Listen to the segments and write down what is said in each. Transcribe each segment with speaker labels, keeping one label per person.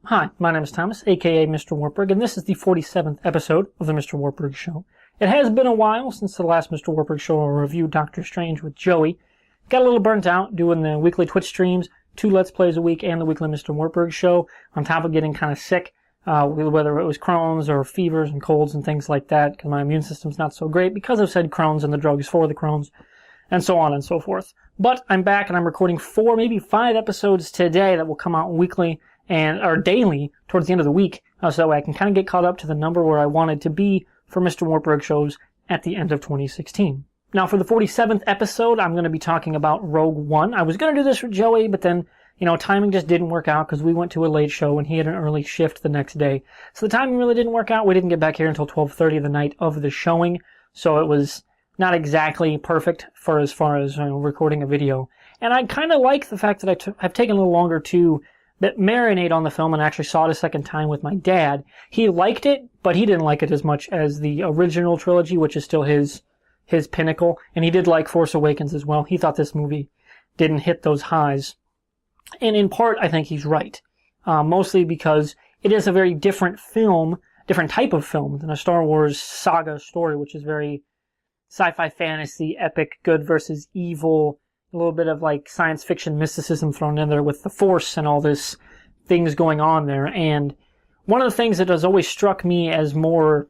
Speaker 1: Hi, my name is Thomas, aka MrWartburg, and this is the 47th episode of the MrWartburg Show. It has been a while since the last MrWartburg Show I reviewed Doctor Strange with Joey. Got a little burnt out doing the weekly Twitch streams, 2 Let's Plays a week, and the weekly MrWartburg Show, on top of getting kind of sick, whether it was Crohn's or fevers and colds and things like that, because my immune system's not so great because I've said Crohn's and the drugs for the Crohn's, and so on and so forth. But I'm back and I'm recording 4, maybe 5 episodes today that will come out weekly or daily towards the end of the week, so that way I can kind of get caught up to the number where I wanted to be for MrWartburg shows at the end of 2016. Now, for the 47th episode, I'm going to be talking about Rogue One. I was going to do this with Joey, but then, timing just didn't work out because we went to a late show and he had an early shift the next day. So the timing really didn't work out. We didn't get back here until 12:30 the night of the showing, so it was not exactly perfect for as far as recording a video. And I kind of like the fact that I've taken a little longer to marinate on the film and actually saw it a second time with my dad. He liked it, but he didn't like it as much as the original trilogy, which is still his pinnacle. And he did like Force Awakens as well. He thought this movie didn't hit those highs. And in part, I think he's right. Mostly because it is a very different type of film than a Star Wars saga story, which is very sci-fi fantasy, epic, good versus evil, a little bit of like science fiction mysticism thrown in there with the Force and all this things going on there. And one of the things that has always struck me as more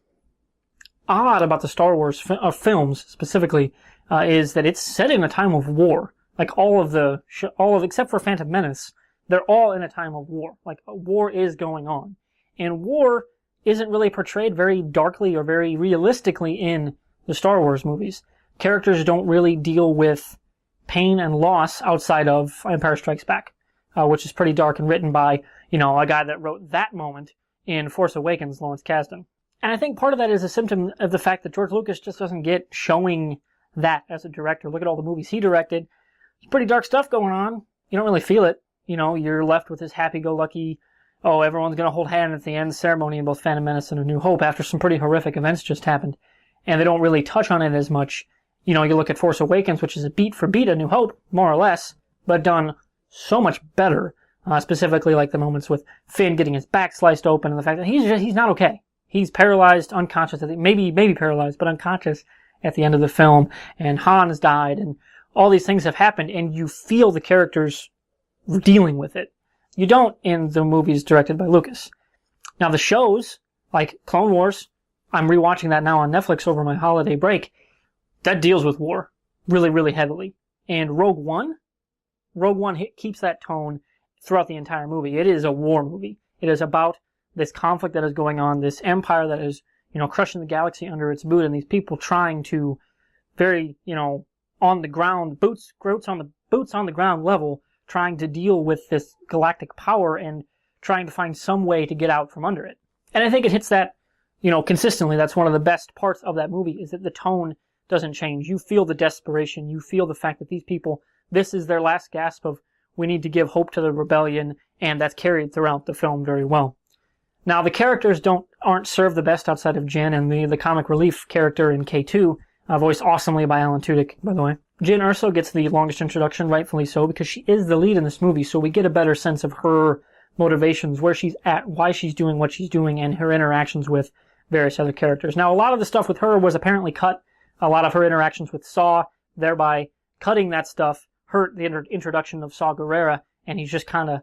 Speaker 1: odd about the Star Wars films specifically is that it's set in a time of war. Like all of except for Phantom Menace, they're all in a time of war. Like war is going on, and war isn't really portrayed very darkly or very realistically in the Star Wars movies. Characters don't really deal with pain and loss outside of Empire Strikes Back, which is pretty dark and written by, a guy that wrote that moment in Force Awakens, Lawrence Kasdan. And I think part of that is a symptom of the fact that George Lucas just doesn't get showing that as a director. Look at all the movies he directed. There's pretty dark stuff going on. You don't really feel it. You're left with this happy-go-lucky, everyone's going to hold hand at the end ceremony in both Phantom Menace and A New Hope after some pretty horrific events just happened. And they don't really touch on it as much. You look at Force Awakens, which is a beat for beat A New Hope, more or less, but done so much better. Specifically like the moments with Finn getting his back sliced open and the fact that he's not okay. He's paralyzed, unconscious, maybe paralyzed, but unconscious at the end of the film. And Han has died and all these things have happened and you feel the characters dealing with it. You don't in the movies directed by Lucas. Now the shows, like Clone Wars, I'm rewatching that now on Netflix over my holiday break. That deals with war really, really heavily. And Rogue One keeps that tone throughout the entire movie. It is a war movie. It is about this conflict that is going on, this empire that is, crushing the galaxy under its boot, and these people trying to very, on the ground, boots on the ground level, trying to deal with this galactic power and trying to find some way to get out from under it. And I think it hits that, consistently. That's one of the best parts of that movie, is that the tone doesn't change. You feel the desperation. You feel the fact that these people, this is their last gasp of, we need to give hope to the rebellion, and that's carried throughout the film very well. Now, the characters aren't served the best outside of Jyn and the comic relief character in K2, voiced awesomely by Alan Tudyk, by the way. Jyn Erso gets the longest introduction, rightfully so, because she is the lead in this movie, so we get a better sense of her motivations, where she's at, why she's doing what she's doing, and her interactions with various other characters. Now, a lot of the stuff with her was apparently cut. A lot of her interactions with Saw, thereby cutting that stuff, hurt the introduction of Saw Gerrera, and he's just kind of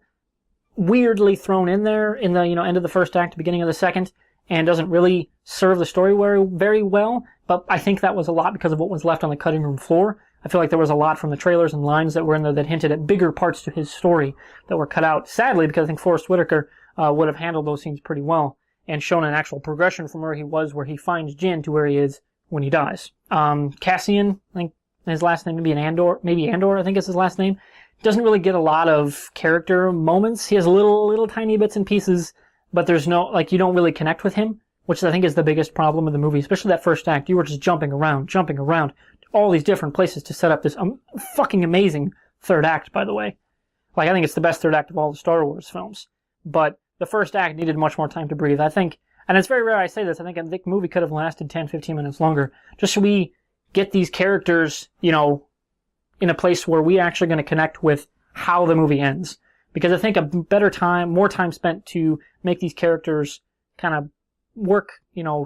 Speaker 1: weirdly thrown in there in the end of the first act, beginning of the second, and doesn't really serve the story very well. But I think that was a lot because of what was left on the cutting room floor. I feel like there was a lot from the trailers and lines that were in there that hinted at bigger parts to his story that were cut out. Sadly, because I think Forrest Whitaker would have handled those scenes pretty well and shown an actual progression from where he was, where he finds Jyn, to where he is when he dies. Cassian, I think his last name maybe Andor, I think is his last name, doesn't really get a lot of character moments. He has little tiny bits and pieces, but there's no, you don't really connect with him, which I think is the biggest problem of the movie, especially that first act. You were just jumping around, all these different places to set up this fucking amazing third act, by the way. I think it's the best third act of all the Star Wars films. But the first act needed much more time to breathe. I think, and it's very rare I say this, I think the movie could have lasted 10, 15 minutes longer, just so we get these characters, in a place where we're actually going to connect with how the movie ends. Because I think more time spent to make these characters kind of work,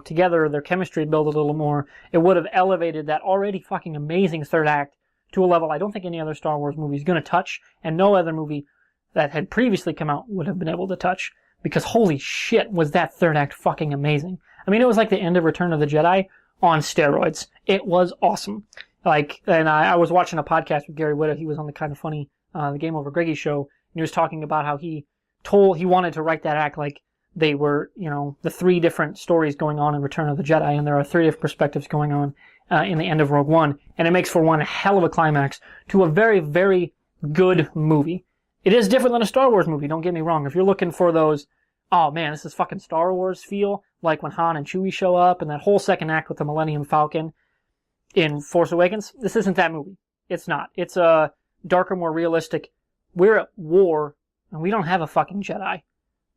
Speaker 1: together, their chemistry build a little more, it would have elevated that already fucking amazing third act to a level I don't think any other Star Wars movie is going to touch, and no other movie that had previously come out would have been able to touch. Because holy shit, was that third act fucking amazing. I mean, it was like the end of Return of the Jedi on steroids. It was awesome. And I was watching a podcast with Gary Whitta. He was on the Kind of Funny, the Game Over Greggy show, and he was talking about how he wanted to write that act like they were, the 3 different stories going on in Return of the Jedi, and there are 3 different perspectives going on in the end of Rogue One, and it makes for one hell of a climax to a very, very good movie. It is different than a Star Wars movie, don't get me wrong. If you're looking for those, oh man, this is fucking Star Wars feel, like when Han and Chewie show up, and that whole second act with the Millennium Falcon in Force Awakens, this isn't that movie. It's not. It's a darker, more realistic, we're at war, and we don't have a fucking Jedi.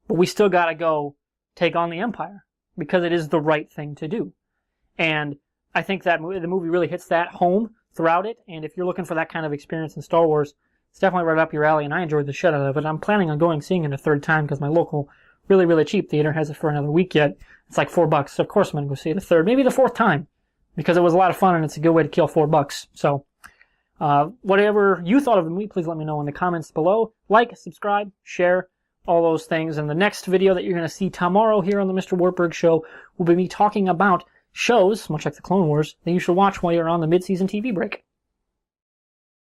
Speaker 1: But we still gotta go take on the Empire, because it is the right thing to do. And I think that the movie really hits that home throughout it, and if you're looking for that kind of experience in Star Wars, it's definitely right up your alley, and I enjoyed the shit out of it. I'm planning on seeing it a third time, because my local, really, really cheap theater has it for another week yet. It's like $4, so of course I'm gonna go see it a third, maybe the 4th time, because it was a lot of fun, and it's a good way to kill $4. So, whatever you thought of the movie, please let me know in the comments below. Like, subscribe, share, all those things. And the next video that you're going to see tomorrow here on the Mr. Wartburg Show will be me talking about shows, much like the Clone Wars, that you should watch while you're on the mid-season TV break.